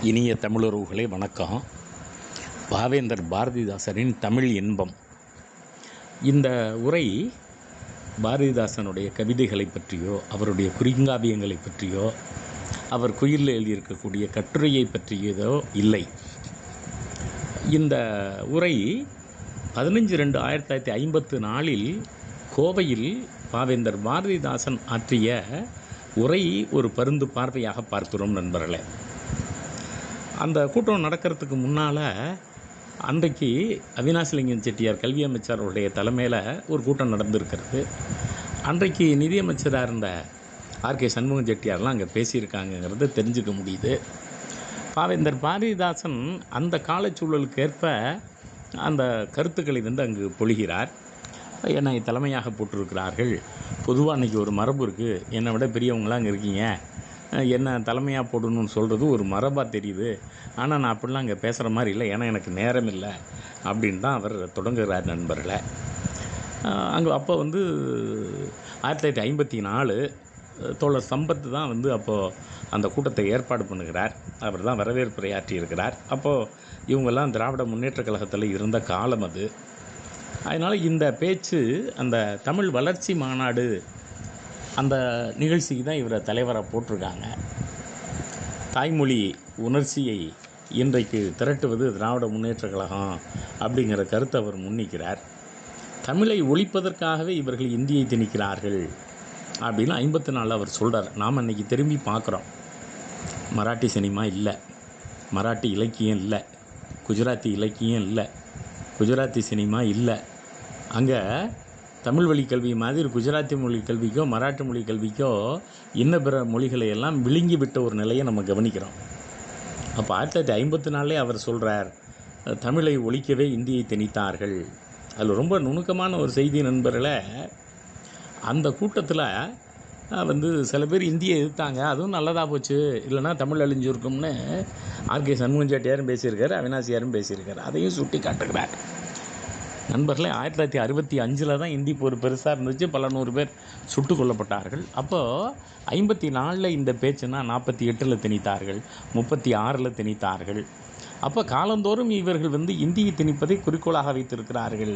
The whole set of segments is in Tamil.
இனிய தமிழுறவுகளே வணக்கம். பாவேந்தர் பாரதிதாசனின் தமிழ் இன்பம். இந்த உரை பாரதிதாசனுடைய கவிதைகளை பற்றியோ, அவருடைய குறுங்காவியங்களை பற்றியோ, அவர் குயிலில் எழுதியிருக்கக்கூடிய கட்டுரையை பற்றியதோ இல்லை. இந்த உரை 15/2/1954 கோவையில் பாவேந்தர் பாரதிதாசன் ஆற்றிய உரை ஒரு பருந்து பார்வையாக பார்க்கிறோம் நண்பர்களே. அந்த கூட்டம் நடக்கிறதுக்கு முன்னால் அன்றைக்கு அவினாசிலிங்கம் செட்டியார் கல்வி அமைச்சருடைய தலைமையில் ஒரு கூட்டம் நடந்திருக்கிறது. அன்றைக்கு நிதியமைச்சராக இருந்த ஆர்கே சண்முகம் செட்டியார்லாம் அங்கே பேசியிருக்காங்கங்கிறது தெரிஞ்சுக்க முடியுது. பாவேந்தர் பாரதிதாசன் அந்த காலச்சூழலுக்கு ஏற்ப அந்த கருத்துக்களை அங்கு பொழிகிறார். என்னை தலைமையாக போட்டிருக்கிறார்கள். பொதுவாக அன்றைக்கி ஒரு மரபு இருக்குது, என்னை விட பெரியவங்களாம் அங்கே இருக்கீங்க, என்ன தலைமையாக போடணும்னு சொல்கிறது ஒரு மரபாக தெரியுது. ஆனால் நான் அப்படிலாம் அங்கே பேசுகிற மாதிரி இல்லை, ஏன்னா எனக்கு நேரம் இல்லை அப்படின்னு தான் அவர் தொடங்குகிறார் நண்பர்களை. அங்கே அப்போ 1954 தோழர் சம்பத் தான் அப்போது அந்த கூட்டத்தை ஏற்பாடு பண்ணுகிறார். அவர் தான் வரவேற்புரை ஆற்றியிருக்கிறார். அப்போது இவங்கெல்லாம் திராவிட முன்னேற்ற கழகத்தில் இருந்த காலம் அது. அதனால் இந்த பேச்சு அந்த தமிழ் வளர்ச்சி மாநாடு அந்த நிகழ்ச்சிக்கு தான் இவரை தலைவராக போட்டிருக்காங்க. தாய்மொழி உணர்ச்சியை இன்றைக்கு திரட்டுவது திராவிட முன்னேற்ற கழகம் அப்படிங்கிற கருத்தை அவர் முன்னிக்கிறார். தமிழை ஒழிப்பதற்காகவே இவர்கள் இந்தியை திணிக்கிறார்கள் அப்படின்னு 54 அவர் சொல்கிறார். நாம் அன்றைக்கி திரும்பி பார்க்குறோம். மராட்டி சினிமா இல்லை, மராட்டி இலக்கியம் இல்லை, குஜராத்தி இலக்கியம் இல்லை, குஜராத்தி சினிமா இல்லை. அங்கே தமிழ் வழி கல்வி மாதிரி குஜராத்தி மொழி கல்விக்கோ மராட்டி மொழி கல்விக்கோ இன்ன பிற மொழிகளை எல்லாம் விழுங்கி விட்ட ஒரு நிலையை நம்ம கவனிக்கிறோம். அப்போ 1954 அவர் சொல்கிறார், தமிழை ஒழிக்கவே இந்தியை திணித்தார்கள். அதில் ரொம்ப நுணுக்கமான ஒரு செய்தி நண்பர்களை. அந்த கூட்டத்தில் சில பேர் இந்தியை எதிர்த்தாங்க, அதுவும் நல்லதாக போச்சு, இல்லைனா தமிழ் அழிஞ்சிருக்கும்னு ஆர்கே சண்முகம் செட்டியாரும் பேசியிருக்காரு, அவினாசியாரும் பேசியிருக்காரு. அதையும் சுட்டி காட்டுகிறார். நண்பர்களே, 1965 தான் இந்தி போர் பெருசாக இருந்துச்சு, பல 100 பேர் சுட்டு கொல்லப்பட்டார்கள். அப்போது 54 இந்த பேச்சுன்னா 48 திணித்தார்கள், 36 திணித்தார்கள். அப்போ காலந்தோறும் இவர்கள் இந்தியை திணிப்பதை குறிக்கோளாக வைத்திருக்கிறார்கள்.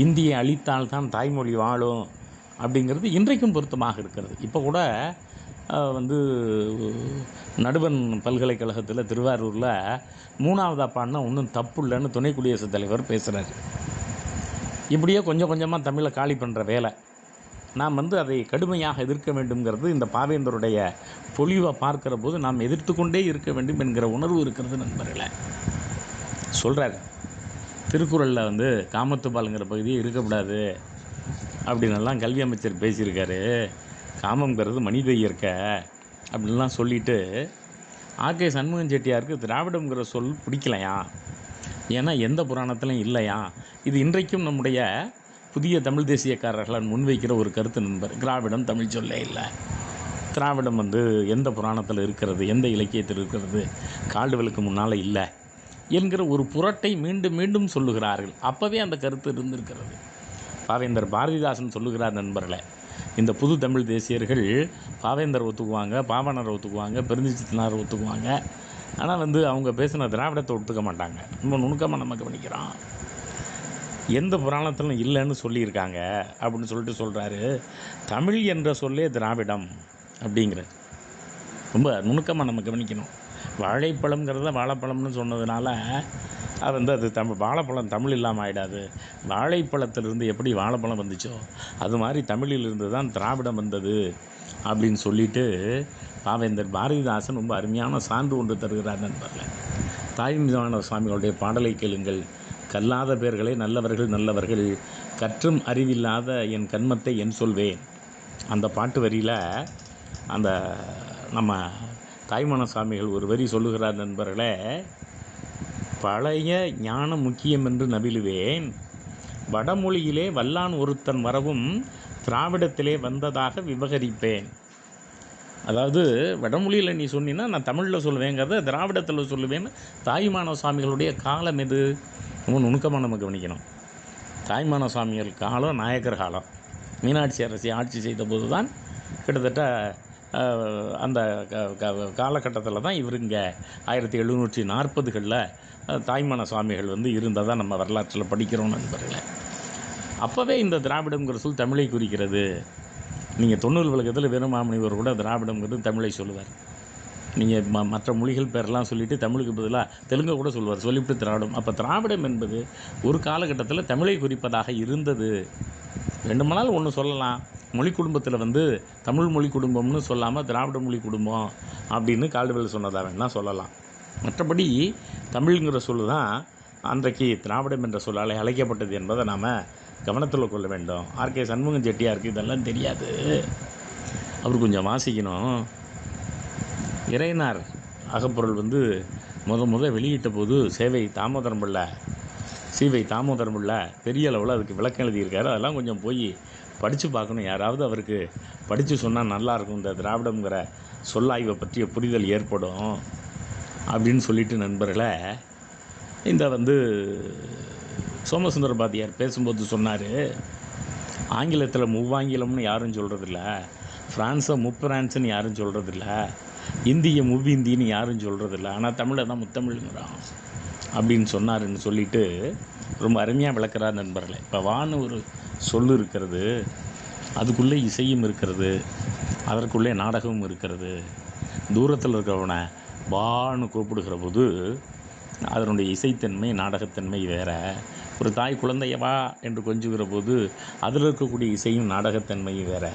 இந்தியை அழித்தால் தான் தாய்மொழி வாழும் அப்படிங்கிறது இன்றைக்கும் பொருத்தமாக இருக்கிறது. இப்போ கூட நடுவன் பல்கலைக்கழகத்தில் திருவாரூரில் 3ஆவதாக பாடினா ஒன்றும் தப்பு இல்லைன்னு துணை குடியரசுத் தலைவர் பேசுகிறார். இப்படியே கொஞ்சம் கொஞ்சமாக தமிழை காலி பண்ணுற வேலை. நாம் அதை கடுமையாக எதிர்க்க வேண்டும்ங்கிறது இந்த பாவேந்தருடைய பொலிவை பார்க்கிற போது நாம் எதிர்த்து கொண்டே இருக்க வேண்டும் என்கிற உணர்வு இருக்கிறது நண்பர்களை. சொல்கிறார், திருக்குறளில் காமத்துபாலுங்கிற பகுதியே இருக்கக்கூடாது அப்படின்னெல்லாம் கல்வி அமைச்சர் பேசியிருக்காரு. காமங்கிறது மனித இயற்கை அப்படின்லாம் சொல்லிவிட்டு ஆர்கே சண்முகம் செட்டியாருக்கு திராவிடங்கிற சொல் பிடிக்கலையா, ஏன்னா எந்த புராணத்திலையும் இல்லையா. இது இன்றைக்கும் நம்முடைய புதிய தமிழ் தேசியக்காரர்களால் முன்வைக்கிற ஒரு கருத்து நண்பர். திராவிடம் தமிழ் சொல்லே இல்லை, திராவிடம் எந்த புராணத்தில் இருக்கிறது, எந்த இலக்கியத்தில் இருக்கிறது, கால்டுவெலுக்கு முன்னால் இல்லை என்கிற ஒரு புரட்டை மீண்டும் மீண்டும் சொல்லுகிறார்கள். அப்போவே அந்த கருத்து இருந்திருக்கிறது. பாவேந்தர் பாரதிதாசன் சொல்லுகிறார் நண்பர்களை, இந்த புது தமிழ் தேசியர்கள் பாவேந்தர் ஒத்துக்குவாங்க, பாவாணரை ஒத்துக்குவாங்க, பெருஞ்சித்தினார் ஒத்துக்குவாங்க, ஆனால் அவங்க பேசின திராவிடத்தை ஒத்துக்க மாட்டாங்க. ரொம்ப நுணுக்கமாக நம்ம கவனிக்கிறோம். எந்த புராணத்திலும் இல்லைன்னு சொல்லியிருக்காங்க அப்படின்னு சொல்கிறாரு. தமிழ் என்ற சொல்லே திராவிடம் அப்படிங்கிற ரொம்ப நுணுக்கமாக நம்ம கவனிக்கணும். வாழைப்பழம்ங்கிறத வாழைப்பழம்னு சொன்னதுனால அது தமிழ் வாழைப்பழம் தமிழ் இல்லாமல் ஆகிடாது. வாழைப்பழத்திலிருந்து எப்படி வாழைப்பழம் வந்துச்சோ அது மாதிரி தமிழிலிருந்து தான் திராவிடம் வந்தது அப்படின்னு சொல்லிட்டு பாவேந்தர் பாரதிதாசன் ரொம்ப அருமையான சான்று ஒன்று தருகிறார் நண்பர்கள். தாய்மான சுவாமிகளுடைய பாடலை கேளுங்கள். கல்லாத பேர்களே நல்லவர்கள் நல்லவர்கள், கற்றும் அறிவில்லாத என் கண்மத்தை என் சொல்வேன். அந்த பாட்டு வரியில் அந்த நம்ம தாய்மான சுவாமிகள் ஒரு வரி சொல்லுகிறார் நண்பர்களே, பழைய ஞானம் முக்கியம் என்று நவிலுவேன், வடமொழியிலே வல்லான் ஒருத்தன் வரவும் திராவிடத்திலே வந்ததாக விவகரிப்பேன். அதாவது வடமொழியில் நீ சொன்னீன்னா நான் தமிழில் சொல்லுவேங்கிறத திராவிடத்தில் சொல்லுவேன்னு தாய்மான சுவாமிகளுடைய காலம் எது ரொம்ப நுணுக்கமாக நம்ம கவனிக்கணும். தாய்மான சுவாமிகள் காலம் நாயக்கர் காலம். மீனாட்சி அரசி ஆட்சி செய்த போது தான் கிட்டத்தட்ட அந்த காலகட்டத்தில் தான் இவர் இங்கே 1740களில் தாய்மான சுவாமிகள் வந்து இருந்ததாக நம்ம வரலாற்றில் படிக்கிறோம் நண்பர்களே. அப்போவே இந்த திராவிடங்கிற சொல் தமிழை குறிக்கிறது. நீங்கள் 90 விளக்கத்தில் வீரமாமுனிவர் கூட திராவிடங்கிறது தமிழை சொல்லுவார். நீங்கள் மற்ற மொழிகள் பேரெல்லாம் சொல்லிவிட்டு தமிழுக்கு பதிலாக தெலுங்கை கூட சொல்லுவார், சொல்லிவிட்டு திராவிடம். அப்போ திராவிடம் என்பது ஒரு காலகட்டத்தில் தமிழை குறிப்பதாக இருந்தது. வேண்டுமானால் ஒன்று சொல்லலாம், மொழி குடும்பத்தில் வந்து தமிழ் மொழி குடும்பம்னு சொல்லாமல் திராவிட மொழி குடும்பம் அப்படின்னு கால்டுவெல் சொன்னதாக வேணால் சொல்லலாம். மற்றபடி தமிழ்ங்கிற சொல் தான் அன்றைக்கு திராவிடம் என்ற சொல்லால் அழைக்கப்பட்டது என்பதை நாம் கவனத்தில் கொள்ள வேண்டும். ஆர்கே சண்முகம் செட்டியாருக்கு இதெல்லாம் தெரியாது. அவர் கொஞ்சம் வாசிக்கணும். இறையனார் அகப்பொருள் வந்து வெளியிட்ட போது சீவை தாமோதரம் பிள்ளை பெரிய அளவில் அதுக்கு விளக்கம் எழுதியிருக்காரு. அதெல்லாம் கொஞ்சம் போய் படித்து பார்க்கணும். யாராவது அவருக்கு படித்து சொன்னால் நல்லாயிருக்கும், இந்த திராவிடங்கிற சொல்லாய்வை பற்றிய புரிதல் ஏற்படும் அப்படின்னு சொல்லிட்டு நண்பர்களை, இந்த வந்து சோமசுந்தர பாரதியார் பேசும்போது சொன்னார், ஆங்கிலத்தில் மூவாங்கிலம்னு யாரும் சொல்கிறதில்ல, ஃப்ரான்ஸை முப்பிரான்ஸுன்னு யாரும் சொல்கிறதில்ல, இந்தியை மூவிந்தின்னு யாரும் சொல்கிறதில்ல, ஆனால் தமிழை தான் முத்தமிழ்ங்கிறான் அப்படின்னு சொன்னாருன்னு சொல்லிவிட்டு ரொம்ப அருமையாக விளக்குறார் நண்பர்களே. இப்போ வான்னு ஒரு சொல் இருக்கிறது, அதுக்குள்ளே இசையும் இருக்கிறது, அதற்குள்ளே நாடகமும் இருக்கிறது. தூரத்தில் இருக்கிறவனை வான்னு கூப்பிடுகிற போது அதனுடைய இசைத்தன்மை நாடகத்தன்மை வேறு. ஒரு தாய் குழந்தைய வா என்று கொஞ்சுகிற போது அதில் இருக்கக்கூடிய இசையும் நாடகத்தன்மையும் வேறு.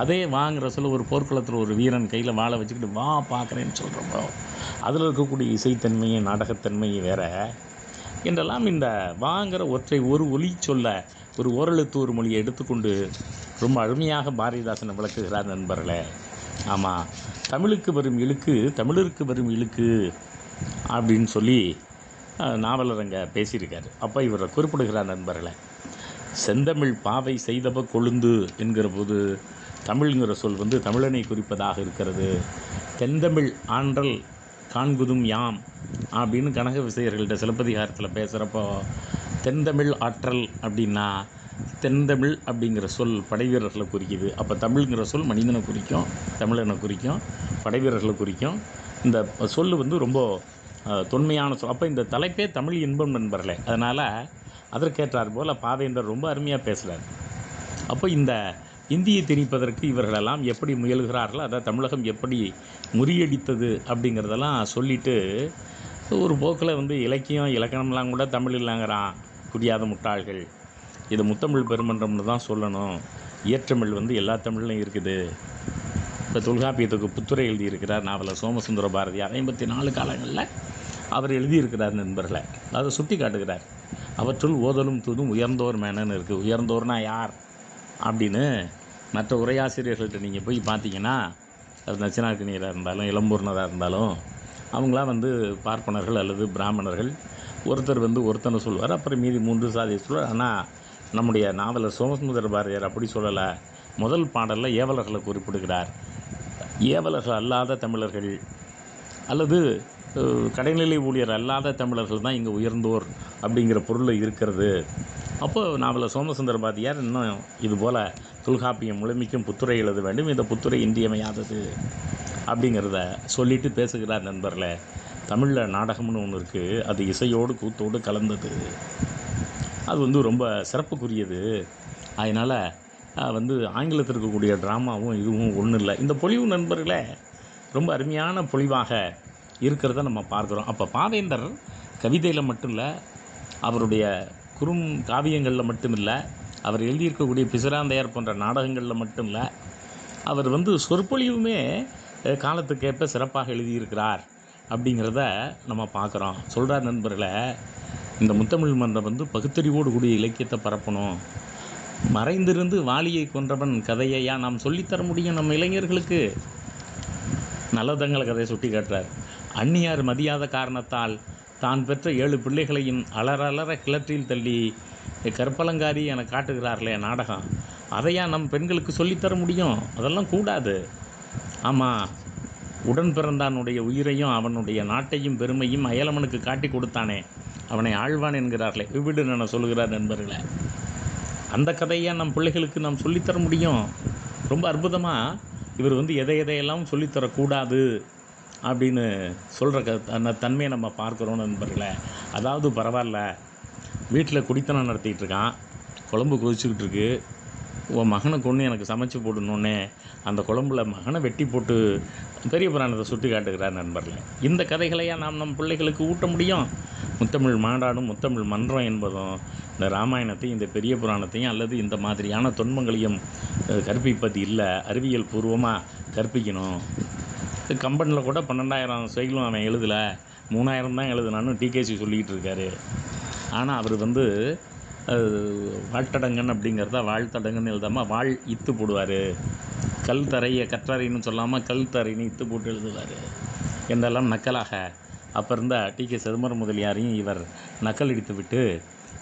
அதே வாங்கிற சொல்ல ஒரு போர்க்குளத்தில் ஒரு வீரன் கையில் வாழை வச்சுக்கிட்டு வா பார்க்குறேன்னு சொல்கிறப்போ அதில் இருக்கக்கூடிய இசைத்தன்மையும் நாடகத்தன்மையும் வேறு என்றெல்லாம் இந்த வாங்கிற ஒற்றை ஒரு ஒலி சொல்ல ஒரு ஓரெழுத்து ஒரு மொழியை எடுத்துக்கொண்டு ரொம்ப அருமையாக பாரதிதாசனை விளக்குகிறார் நண்பர்களே. ஆமாம், தமிழுக்கு வரும் இழுக்கு தமிழருக்கு வரும் இழுக்கு அப்படின்னு சொல்லி நாவலர் அங்கே பேசியிருக்கார். அப்போ இவரை குறிப்பிடுகிறார் நண்பர்களே. செந்தமிழ் பாவை செய்தவ கொழுந்து என்கிற போது தமிழ்ங்கிற சொல் வந்து தமிழனை குறிப்பதாக இருக்கிறது. தென்தமிழ் ஆன்றல் காண்குதும் யாம் அப்படின்னு கனக விசையர்கள்ட்ட சிலப்பதிகாரத்தில் பேசுகிறப்போ தென்தமிழ் ஆற்றல் அப்படின்னா தென்தமிழ் அப்படிங்கிற சொல் படை வீரர்களை குறிக்குது. அப்போ தமிழ்ங்கிற சொல் மனிதனை குறிக்கும், தமிழனை குறிக்கும், படை வீரர்களை குறிக்கும். இந்த சொல் வந்து ரொம்ப தொன்மையான சொல். அப்போ இந்த தலைப்பே தமிழ் இன்பம் நண்பர்களே. அதனால் அதற்கேற்றார் போல் பாவேந்தர் ரொம்ப அருமையாக பேசுகிறார். அப்போ இந்த இந்தியை திணிப்பதற்கு இவர்களெல்லாம் எப்படி முயல்கிறார்கள், அதை தமிழகம் எப்படி முறியடித்தது அப்படிங்கிறதெல்லாம் சொல்லிவிட்டு ஒரு போக்கில் வந்து இலக்கியம் இலக்கணம்லாம் கூட தமிழ் இல்லைங்கிறான் புரியாத முட்டாள்கள். இது முத்தமிழ் பெருமன்றம்னு தான் சொல்லணும். இயற்றமிழ் வந்து எல்லா தமிழ்லையும் இருக்குது. இப்போ தொல்காப்பியத்துக்கு புத்துரை எழுதியிருக்கிறார் நாவலர் சோமசுந்தர பாரதியார். 54 காலங்களில் அவர் எழுதியிருக்கிறார் நண்பர்களை. அதை சுட்டி காட்டுகிறார். அவற்றுள் ஓதலும் தூதும் உயர்ந்தோர் மேனன்னு இருக்குது. உயர்ந்தோர்னா யார் அப்படின்னு மற்ற உரையாசிரியர்கள்ட்ட நீங்கள் போய் பார்த்தீங்கன்னா, அது நச்சினார்க்கினியராக இருந்தாலும் இளம்பூர்ணராக இருந்தாலும் அவங்களாம் வந்து பார்ப்பனர்கள் அல்லது பிராமணர்கள். ஒருத்தர் வந்து ஒருத்தனை சொல்லுவார், அப்புறம் மீதி 3 சாதியை சொல்லுவார். ஆனால் நம்முடைய நாவலர் சோமசுந்தர பாரதியார் அப்படி சொல்லலை. முதல் பாடலில் ஏவலர்களை குறிப்பிடுகிறார். ஏவலர்கள் அல்லாத தமிழர்கள் அல்லது கடைநிலை ஊழியர் அல்லாத தமிழர்கள் தான் இங்கே உயர்ந்தோர் அப்படிங்கிற பொருளில் இருக்கிறது. அப்போது நாவலர் சோமசுந்தர பாரதியார் இன்னும் இதுபோல் தொல்காப்பியம் முழுமைக்கும் புத்துரை எழுத வேண்டும், இந்த புத்துரை இன்றியமையாதது அப்படிங்கிறத சொல்லிட்டு பேசுகிறார் நண்பர்களே. தமிழில் நாடகம்னு ஒன்று இருக்குது, அது இசையோடு கூத்தோடு கலந்தது. அது வந்து ரொம்ப சிறப்புக்குரியது. அதனால் வந்து ஆங்கிலத்தில் இருக்கக்கூடிய ட்ராமாவும் இதுவும் ஒன்றும் இல்லை. இந்த பொலிவு நண்பர்களே ரொம்ப அருமையான பொலிவாக இருக்கிறத நம்ம பார்க்குறோம். அப்போ பாவேந்தர் கவிதையில் மட்டும் இல்லை, அவருடைய காவியங்களில் மட்டும் இல்லை, அவர் எழுதியிருக்கக்கூடிய பிசிராந்தையார் போன்ற நாடகங்களில் மட்டும் இல்லை, அவர் வந்து சொற்பொழிவுமே காலத்துக்கேற்ப சிறப்பாக எழுதியிருக்கிறார் அப்படிங்கிறத நம்ம பார்க்குறோம். சொல்கிறார் நண்பர்களை, இந்த முத்தமிழ் மன்றம் வந்து பகுத்தறிவோடு கூடிய இலக்கியத்தை பரப்பணும். மறைந்திருந்து வாலியை கொன்றவன் கதையையா நாம் சொல்லித்தர முடியும் நம்ம இளைஞர்களுக்கு? நல்லதங்கள கதையை சுட்டி காட்டுறார். அந்நியார் மதியாத காரணத்தால் தான் பெற்ற 7 பிள்ளைகளையும் அலறலற கிளற்றில் தள்ளி கற்பலங்காரி என காட்டுகிறார்களே நாடகம், அதையா நம் பெண்களுக்கு சொல்லித்தர முடியும்? அதெல்லாம் கூடாது. ஆமாம், உடன் பிறந்தானுடைய உயிரையும் அவனுடைய நாட்டையும் பெருமையும் அயலவனுக்கு காட்டி கொடுத்தானே, அவனை ஆழ்வான் என்கிறார்களே, விவிடு என சொல்கிறார் நண்பர்களே. அந்த கதையை நம் பிள்ளைகளுக்கு நாம் சொல்லித்தர முடியும். ரொம்ப அற்புதமாக இவர் வந்து எதை எதையெல்லாம் சொல்லித்தரக்கூடாது அப்படின்னு சொல்கிற அந்த தன்மையை நம்ம பார்க்குறோம் நண்பர்களே. அதாவது பரவாயில்ல, வீட்டில் குடித்தனம் நடத்திக்கிட்டு இருக்கான், குழம்பு கொதிச்சுக்கிட்டு இருக்கு, உன் மகனை கொன்று எனக்கு சமைச்சு போடணுன்னே அந்த குழம்புல மகனை வெட்டி போட்டு பெரிய புராணத்தை சுட்டி காட்டுகிறார் நண்பர்களே. இந்த கதைகளையா நாம் நம் பிள்ளைகளுக்கு ஊட்ட முடியும்? முத்தமிழ் மாநாடும் முத்தமிழ் மன்றம் என்பதும் இந்த ராமாயணத்தையும் இந்த பெரிய புராணத்தையும் அல்லது இந்த மாதிரியான தொன்மங்களையும் கற்பிப்பது இல்லை, அறிவியல் பூர்வமாக கற்பிக்கணும். கம்பனில் கூட 12,000 செயலும் அவன் எழுதலை, 3,000 தான் எழுதுனான்னு டிகேசி சொல்லிக்கிட்டு இருக்காரு. ஆனால் அவர் வந்து வாழ்த்தடங்கன் அப்படிங்கிறத வாழ்த்தடங்கன்னு எழுதாமல் வாழ் இத்து போடுவார். கல் தரையை கற்றறைன்னு சொல்லாமல் கல் தரைன்னு இத்து போட்டு எழுதுவார் என்றெல்லாம் நக்கலாக அப்போ இருந்த டிகே சிதம்பர முதலியாரையும் இவர் நக்கல் அடித்து விட்டு,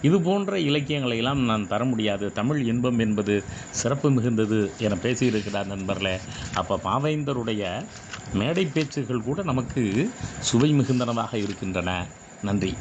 இது போன்ற இலக்கியங்களை எல்லாம் நான் தர முடியாது, தமிழ் இன்பம் என்பது சிறப்பு மிகுந்தது என பேசியிருக்கிறார் நண்பர்களே. அப்போ பாவேந்தருடைய மேடை பேச்சுகள் கூட நமக்கு சுவை மிகுந்தனவாக இருக்கின்றன. நன்றி.